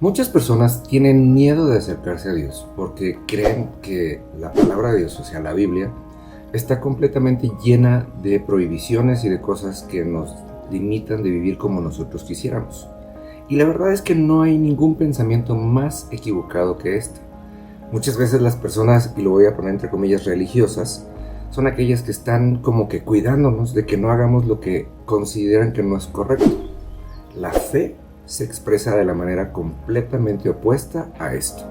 Muchas personas tienen miedo de acercarse a Dios porque creen que la palabra de Dios, o sea, la Biblia, está completamente llena de prohibiciones y de cosas que nos limitan de vivir como nosotros quisiéramos. Y la verdad es que no hay ningún pensamiento más equivocado que este. Muchas veces las personas, y lo voy a poner entre comillas, religiosas, son aquellas que están como que cuidándonos de que no hagamos lo que consideran que no es correcto. La fe se expresa de la manera completamente opuesta a esto.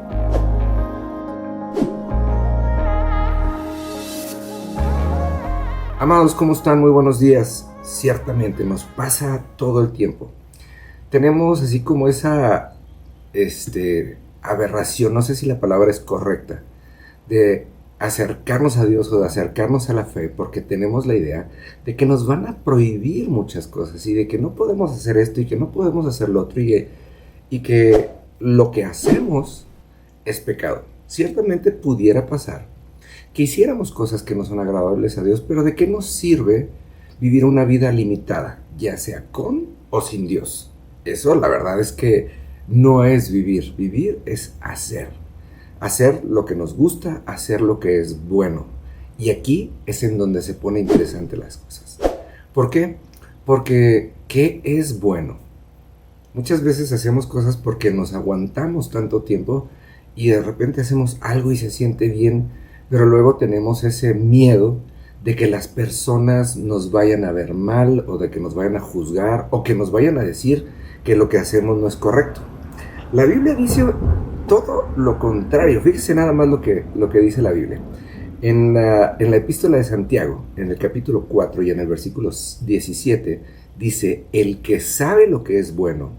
Amados, ¿cómo están? Muy buenos días. Ciertamente nos pasa todo el tiempo. Tenemos así como esa aberración, no sé si la palabra es correcta, de acercarnos a Dios o de acercarnos a la fe porque tenemos la idea de que nos van a prohibir muchas cosas y de que no podemos hacer esto y que no podemos hacer lo otro y que lo que hacemos es pecado. Ciertamente pudiera pasar que hiciéramos cosas que no son agradables a Dios, pero ¿de qué nos sirve vivir una vida limitada, ya sea con o sin Dios? Eso la verdad es que no es vivir. Vivir es hacer. Hacer lo que nos gusta, hacer lo que es bueno. Y aquí es en donde se pone interesante las cosas. ¿Por qué? Porque ¿qué es bueno? Muchas veces hacemos cosas porque nos aguantamos tanto tiempo y de repente hacemos algo y se siente bien, pero luego tenemos ese miedo de que las personas nos vayan a ver mal o de que nos vayan a juzgar o que nos vayan a decir que lo que hacemos no es correcto. La Biblia dice todo lo contrario. Fíjese nada más lo que dice la Biblia. En la epístola de Santiago, en el capítulo 4 y en el versículo 17, dice: el que sabe lo que es bueno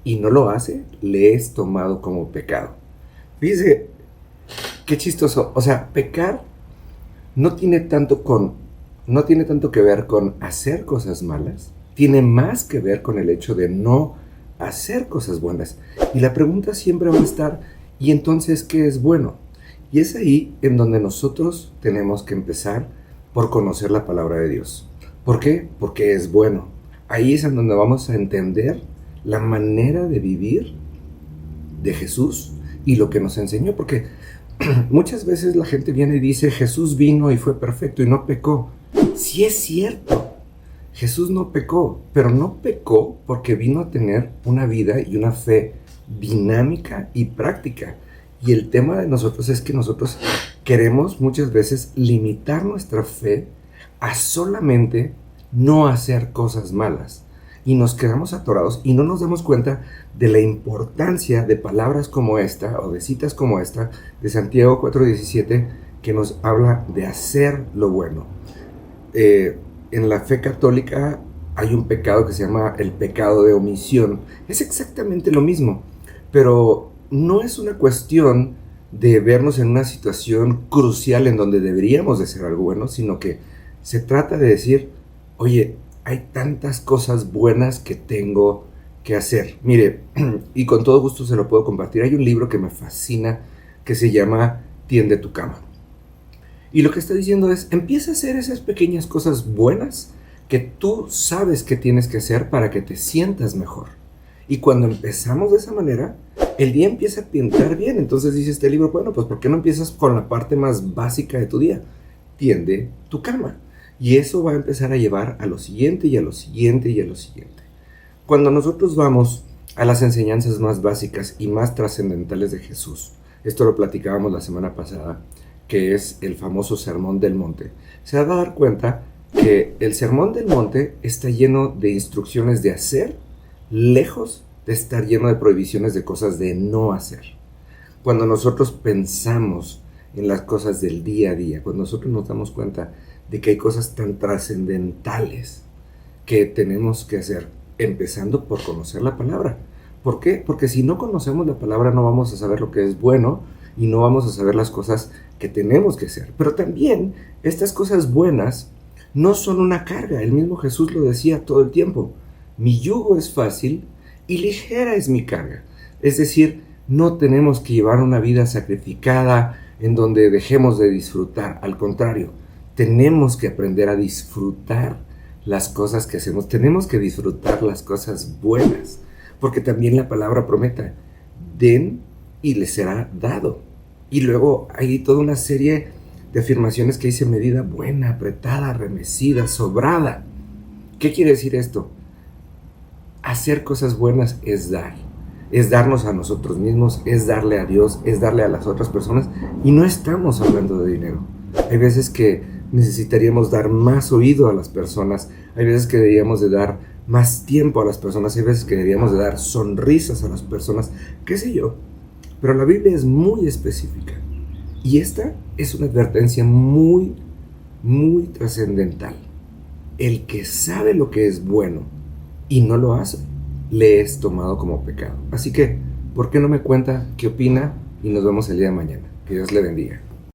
y no lo hace, le es tomado como pecado. Fíjese, qué chistoso. O sea, pecar no tiene tanto que ver con hacer cosas malas, tiene más que ver con el hecho de no hacer cosas buenas. Y la pregunta siempre va a estar: ¿y entonces qué es bueno? Y es ahí en donde nosotros tenemos que empezar por conocer la palabra de Dios. ¿Por qué? Porque es bueno. Ahí es en donde vamos a entender la manera de vivir de Jesús y lo que nos enseñó. Porque muchas veces la gente viene y dice: Jesús vino y fue perfecto y no pecó. Sí es cierto. Jesús no pecó, pero no pecó porque vino a tener una vida y una fe dinámica y práctica. Y el tema de nosotros es que nosotros queremos muchas veces limitar nuestra fe a solamente no hacer cosas malas. Y nos quedamos atorados y no nos damos cuenta de la importancia de palabras como esta o de citas como esta de Santiago 4:17, que nos habla de hacer lo bueno. En la fe católica hay un pecado que se llama el pecado de omisión. Es exactamente lo mismo, pero no es una cuestión de vernos en una situación crucial en donde deberíamos de hacer algo bueno, sino que se trata de decir: oye, hay tantas cosas buenas que tengo que hacer. Mire, y con todo gusto se lo puedo compartir. Hay un libro que me fascina que se llama Tiende tu cama. Y lo que está diciendo es: empieza a hacer esas pequeñas cosas buenas que tú sabes que tienes que hacer para que te sientas mejor. Y cuando empezamos de esa manera, el día empieza a pintar bien. Entonces dice este libro: bueno, pues ¿por qué no empiezas con la parte más básica de tu día? Tiende tu cama. Y eso va a empezar a llevar a lo siguiente y a lo siguiente y a lo siguiente. Cuando nosotros vamos a las enseñanzas más básicas y más trascendentales de Jesús, esto lo platicábamos la semana pasada, que es el famoso Sermón del Monte, se va a dar cuenta que el Sermón del Monte está lleno de instrucciones de hacer, lejos de estar lleno de prohibiciones de cosas de no hacer. Cuando nosotros pensamos en las cosas del día a día, cuando nosotros nos damos cuenta de que hay cosas tan trascendentales que tenemos que hacer, empezando por conocer la palabra. ¿Por qué? Porque si no conocemos la palabra no vamos a saber lo que es bueno y no vamos a saber las cosas que tenemos que hacer. Pero también estas cosas buenas no son una carga. El mismo Jesús lo decía todo el tiempo: mi yugo es fácil y ligera es mi carga. Es decir, no tenemos que llevar una vida sacrificada en donde dejemos de disfrutar. Al contrario, tenemos que aprender a disfrutar las cosas que hacemos. Tenemos que disfrutar las cosas buenas, porque también la palabra promete: den y les será dado. Y luego hay toda una serie de afirmaciones que dice medida buena, apretada, remecida, sobrada. ¿Qué quiere decir esto? Hacer cosas buenas es dar. Es darnos a nosotros mismos, es darle a Dios, es darle a las otras personas. Y no estamos hablando de dinero. Hay veces que necesitaríamos dar más oído a las personas. Hay veces que deberíamos de dar más tiempo a las personas. Hay veces que deberíamos de dar sonrisas a las personas. ¿Qué sé yo? Pero la Biblia es muy específica. Y esta es una advertencia muy, muy trascendental. El que sabe lo que es bueno y no lo hace, le es tomado como pecado. Así que, ¿por qué no me cuenta qué opina? Y nos vemos el día de mañana. Que Dios le bendiga.